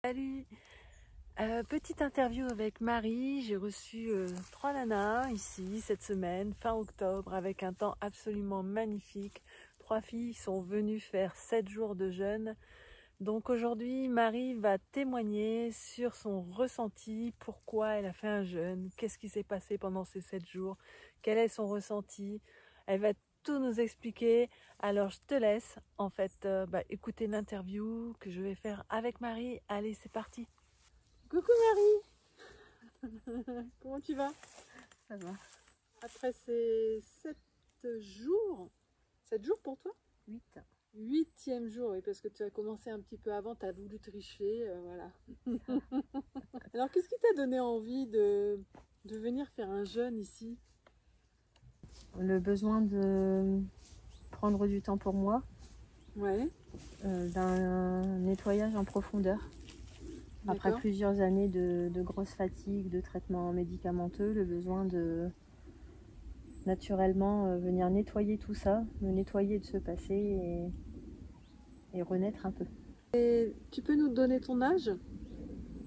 Salut. Petite interview avec Marie. J'ai reçu 3 nanas ici cette semaine, fin octobre, avec un temps absolument magnifique. 3 filles sont venues faire 7 jours de jeûne. Donc aujourd'hui, Marie va témoigner sur son ressenti, pourquoi elle a fait un jeûne, qu'est-ce qui s'est passé pendant ces 7 jours, quel est son ressenti. Elle va tout nous expliquer. Alors je te laisse en fait écouter l'interview que je vais faire avec Marie. Allez, c'est parti. Coucou Marie. Comment tu vas? Ça va. Après ces 7 jours pour toi? 8. 8e jour, oui, parce que tu as commencé un petit peu avant, tu as voulu tricher, voilà. Alors qu'est-ce qui t'a donné envie de venir faire un jeûne ici? Le besoin de prendre du temps pour moi, Ouais, d'un nettoyage en profondeur. Après d'accord. plusieurs années de grosse fatigue, de traitements médicamenteux, le besoin de naturellement venir nettoyer tout ça, me nettoyer de ce passé et renaître un peu. Et tu peux nous donner ton âge?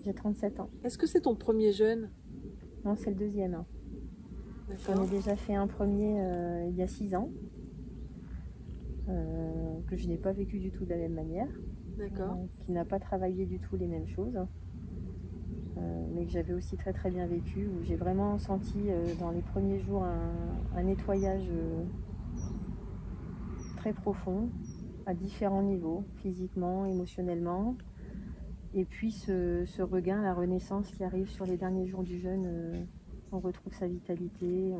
J'ai 37 ans. Est-ce que c'est ton premier jeûne? Non, c'est le deuxième. J'en D'accord, ai déjà fait un premier il y a 6 ans, que je n'ai pas vécu du tout de la même manière, d'accord. qui n'a pas travaillé du tout les mêmes choses. Mais que j'avais aussi très très bien vécu, où j'ai vraiment senti dans les premiers jours un nettoyage très profond, à différents niveaux, physiquement, émotionnellement. Et puis ce regain, la renaissance qui arrive sur les derniers jours du jeûne, on retrouve sa vitalité,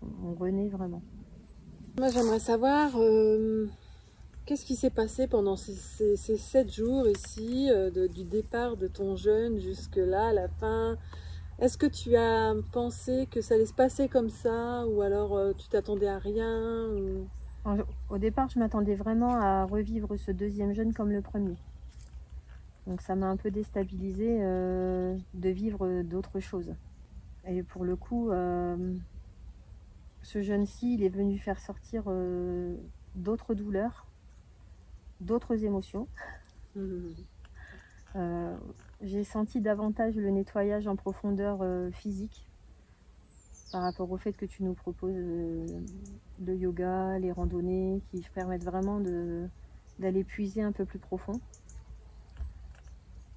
on renaît vraiment. Moi j'aimerais savoir qu'est-ce qui s'est passé pendant ces 7 jours ici, du départ de ton jeûne jusque là, à la fin. Est-ce que tu as pensé que ça allait se passer comme ça, ou alors tu t'attendais à rien ou... Au départ, je m'attendais vraiment à revivre ce deuxième jeûne comme le premier. Donc ça m'a un peu déstabilisée de vivre d'autres choses. Et pour le coup, ce jeune-ci, il est venu faire sortir d'autres douleurs, d'autres émotions. J'ai senti davantage le nettoyage en profondeur physique par rapport au fait que tu nous proposes le yoga, les randonnées qui permettent vraiment d'aller puiser un peu plus profond.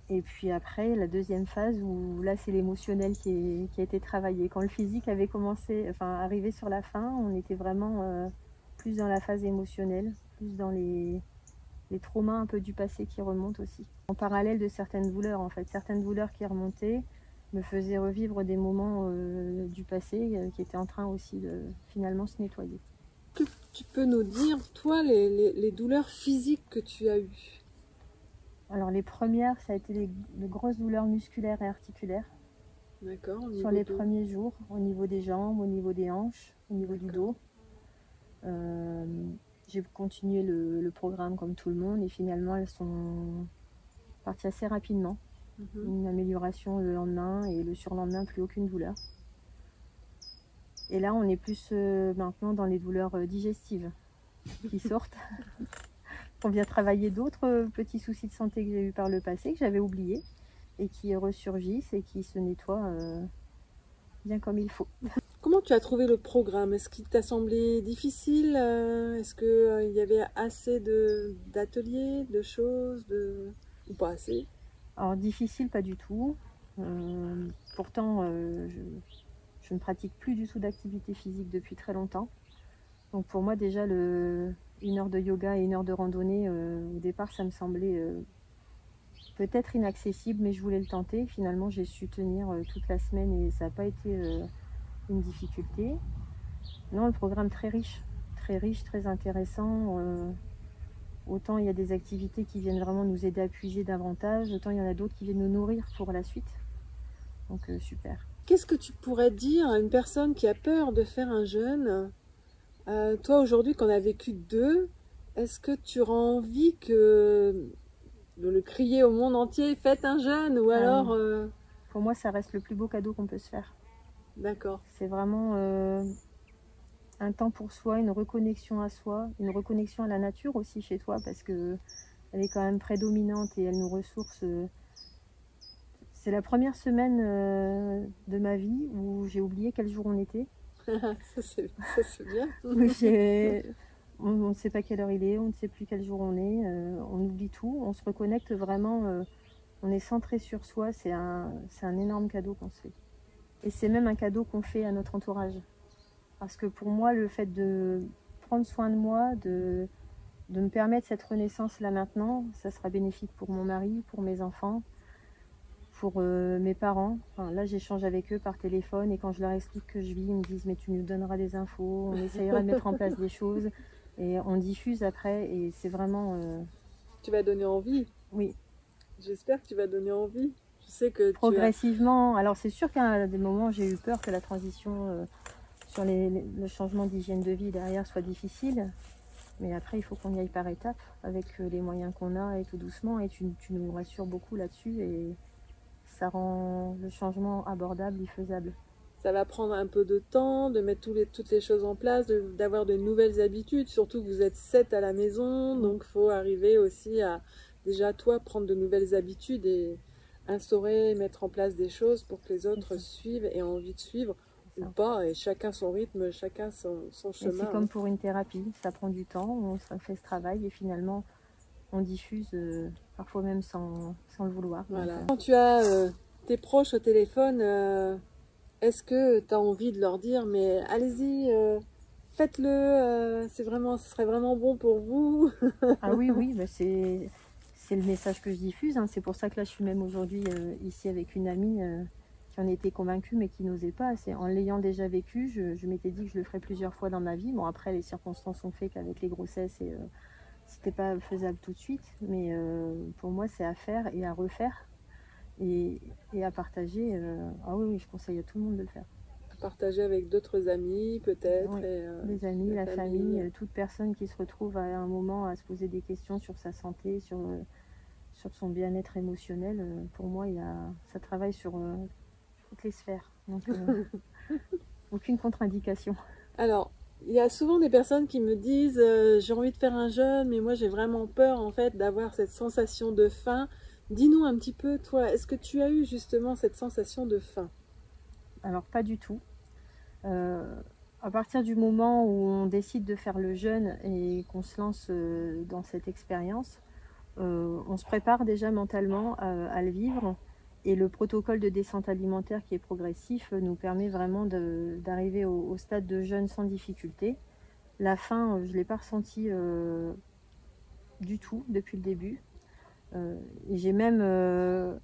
Et puis après, la deuxième phase où là c'est l'émotionnel qui a été travaillé. Quand le physique avait commencé, enfin arrivé sur la fin, on était vraiment plus dans la phase émotionnelle, plus dans les traumas un peu du passé qui remontent aussi. En parallèle de certaines douleurs en fait, certaines douleurs qui remontaient me faisaient revivre des moments du passé qui étaient en train aussi de finalement se nettoyer. Que tu peux nous dire, toi, les douleurs physiques que tu as eues? Alors les premières, ça a été de grosses douleurs musculaires et articulaires. D'accord, au Sur niveau les de... premiers jours, au niveau des jambes, au niveau des hanches, au niveau du dos. J'ai continué le programme comme tout le monde et finalement elles sont parties assez rapidement. Une amélioration le lendemain et le surlendemain plus aucune douleur. Et là on est plus maintenant dans les douleurs digestives qui sortent. On vient travailler d'autres petits soucis de santé que j'ai eu par le passé, que j'avais oubliés et qui ressurgissent et qui se nettoient bien comme il faut. Comment tu as trouvé le programme? Est-ce qu'il t'a semblé difficile? Est-ce qu'il y avait assez d'ateliers, de choses, ou pas assez? Alors difficile, pas du tout. Pourtant, je ne pratique plus du tout d'activité physique depuis très longtemps. Donc pour moi déjà, 1 heure de yoga et 1 heure de randonnée, au départ, ça me semblait peut-être inaccessible, mais je voulais le tenter. Finalement, j'ai su tenir toute la semaine et ça n'a pas été une difficulté. Non, le programme très riche, très intéressant. Autant il y a des activités qui viennent vraiment nous aider à puiser davantage, autant il y en a d'autres qui viennent nous nourrir pour la suite. Donc super. Qu'est-ce que tu pourrais dire à une personne qui a peur de faire un jeûne? Toi, aujourd'hui, qu'on a vécu 2, est-ce que tu auras envie de le crier au monde entier, faites un jeûne, ou alors... Pour moi, ça reste le plus beau cadeau qu'on peut se faire. D'accord. C'est vraiment un temps pour soi, une reconnexion à soi, une reconnexion à la nature aussi chez toi, parce que elle est quand même prédominante et elle nous ressource. C'est la première semaine de ma vie où j'ai oublié quel jour on était. Ça c'est bien. On ne sait pas quelle heure il est, on ne sait plus quel jour on est, on oublie tout, on se reconnecte vraiment, on est centré sur soi, c'est un énorme cadeau qu'on se fait. Et c'est même un cadeau qu'on fait à notre entourage. Parce que pour moi, le fait de prendre soin de moi, de me permettre cette renaissance là maintenant, ça sera bénéfique pour mon mari, pour mes enfants, pour mes parents. Enfin, là, j'échange avec eux par téléphone et quand je leur explique que je vis, ils me disent mais tu nous donneras des infos, on essayera de mettre en place des choses et on diffuse après et c'est vraiment... Tu vas donner envie. Oui. J'espère que tu vas donner envie. Je sais que progressivement. Alors c'est sûr qu'à des moments j'ai eu peur que la transition sur le changement d'hygiène de vie derrière soit difficile. Mais après, il faut qu'on y aille par étapes avec les moyens qu'on a et tout doucement. Et tu nous rassures beaucoup là-dessus et ça rend le changement abordable et faisable. Ça va prendre un peu de temps de mettre toutes les choses en place, d'avoir de nouvelles habitudes. Surtout que vous êtes 7 à la maison, donc il faut arriver aussi à, déjà toi, prendre de nouvelles habitudes et instaurer, mettre en place des choses pour que les autres suivent et aient envie de suivre. Ou pas, et chacun son rythme, chacun son chemin. C'est comme pour une thérapie, ça prend du temps, on fait ce travail et finalement on diffuse, parfois même sans le vouloir. Voilà. Quand tu as tes proches au téléphone, est-ce que tu as envie de leur dire mais allez-y, faites-le, ce serait vraiment bon pour vous? Ah oui, bah c'est le message que je diffuse, hein. C'est pour ça que là je suis même aujourd'hui ici avec une amie qui en était convaincue mais qui n'osait pas. En l'ayant déjà vécu, je m'étais dit que je le ferais plusieurs fois dans ma vie. Bon, après les circonstances ont fait qu'avec les grossesses c'était pas faisable tout de suite, mais pour moi c'est à faire et à refaire et à partager. Ah oui, je conseille à tout le monde de le faire. Partager avec d'autres amis peut-être. Oui, les amis, la famille, toute personne qui se retrouve à un moment à se poser des questions sur sa santé, sur son bien-être émotionnel. Pour moi, ça travaille sur toutes les sphères. Donc, aucune contre-indication. Alors, il y a souvent des personnes qui me disent j'ai envie de faire un jeûne, mais moi j'ai vraiment peur en fait d'avoir cette sensation de faim. Dis-nous un petit peu, toi, est-ce que tu as eu justement cette sensation de faim? Alors, pas du tout. À partir du moment où on décide de faire le jeûne et qu'on se lance dans cette expérience, on se prépare déjà mentalement à le vivre. Et le protocole de descente alimentaire qui est progressif nous permet vraiment d'arriver au stade de jeûne sans difficulté. La faim, je ne l'ai pas ressentie du tout depuis le début. Et j'ai même,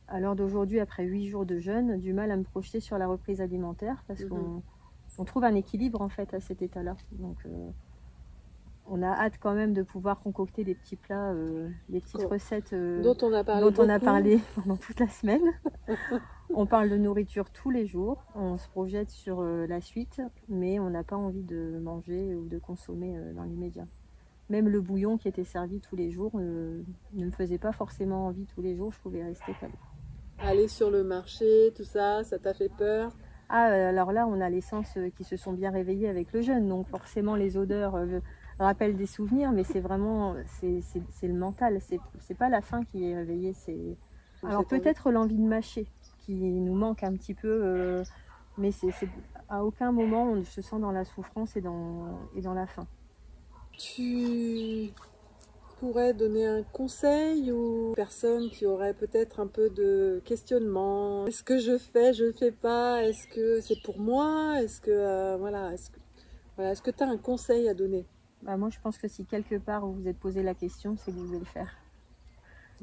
à l'heure d'aujourd'hui, après 8 jours de jeûne, du mal à me projeter sur la reprise alimentaire parce qu'on trouve un équilibre en fait à cet état-là. Donc on a hâte quand même de pouvoir concocter des petits plats, des petites recettes dont on a parlé pendant toute la semaine. On parle de nourriture tous les jours, on se projette sur la suite, mais on n'a pas envie de manger ou de consommer dans l'immédiat. Même le bouillon qui était servi tous les jours ne me faisait pas forcément envie tous les jours, je pouvais rester calme. Aller sur le marché, tout ça, ça t'a fait peur? Ah, alors là, on a les sens qui se sont bien réveillés avec le jeûne, donc forcément les odeurs rappellent des souvenirs, mais c'est vraiment, c'est le mental, c'est pas la faim qui est réveillée, alors peut-être l'envie de mâcher qui nous manque un petit peu, mais à aucun moment on se sent dans la souffrance et dans la faim. Tu pourrais donner un conseil aux personnes qui auraient peut-être un peu de questionnement? Est-ce que je ne fais pas? Est-ce que c'est pour moi? Est-ce que est-ce que tu as un conseil à donner? Bah moi je pense que si quelque part vous vous êtes posé la question, c'est que vous devez le faire.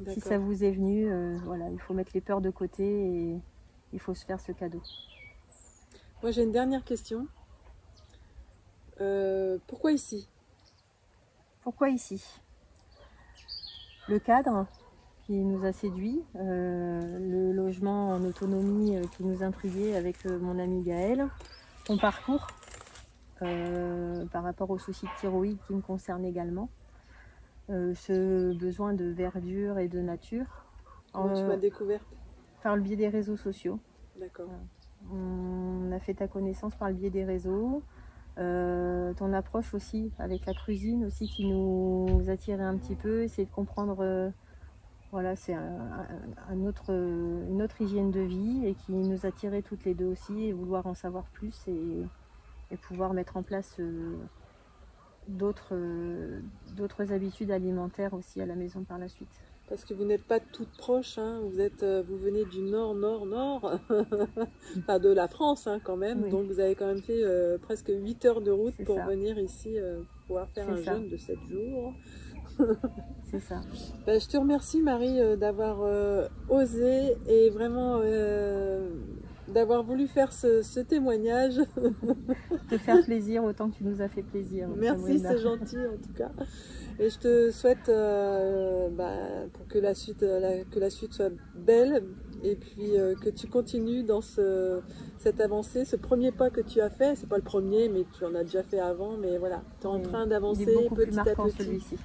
Si ça vous est venu, voilà, il faut mettre les peurs de côté et il faut se faire ce cadeau. Moi j'ai une dernière question. Pourquoi ici? Pourquoi ici? Le cadre qui nous a séduits, le logement en autonomie qui nous intriguait avec mon ami Gaël, mon parcours par rapport aux soucis de thyroïde qui me concernent également, ce besoin de verdure et de nature. Comment tu m'as découverte? Par le biais des réseaux sociaux. D'accord. On a fait ta connaissance par le biais des réseaux. Ton approche aussi avec la cuisine aussi qui nous attirait un petit peu, essayer de comprendre, voilà, c'est une autre hygiène de vie et qui nous attirait toutes les deux aussi, et vouloir en savoir plus et pouvoir mettre en place d'autres habitudes alimentaires aussi à la maison par la suite. Parce que vous n'êtes pas toutes proches, hein. Vous venez du nord, enfin de la France hein, quand même, Oui. donc vous avez quand même fait presque 8 heures de route pour ça. venir ici pouvoir faire un jeûne de 7 jours. C'est ça. Ben, je te remercie Marie d'avoir osé et vraiment d'avoir voulu faire ce témoignage. Te faire plaisir autant que tu nous as fait plaisir. Merci, c'est gentil en tout cas. Et je te souhaite pour que la suite soit belle et puis que tu continues dans cette avancée, ce premier pas que tu as fait. C'est pas le premier, mais tu en as déjà fait avant. Mais voilà, tu es en train d'avancer petit à petit. Celui-ci.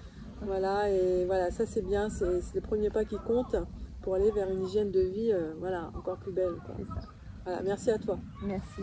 Voilà, et voilà, ça c'est bien, c'est le premier pas qui compte pour aller vers une hygiène de vie voilà, encore plus belle. Quoi. C'est ça. Voilà, merci à toi. Merci.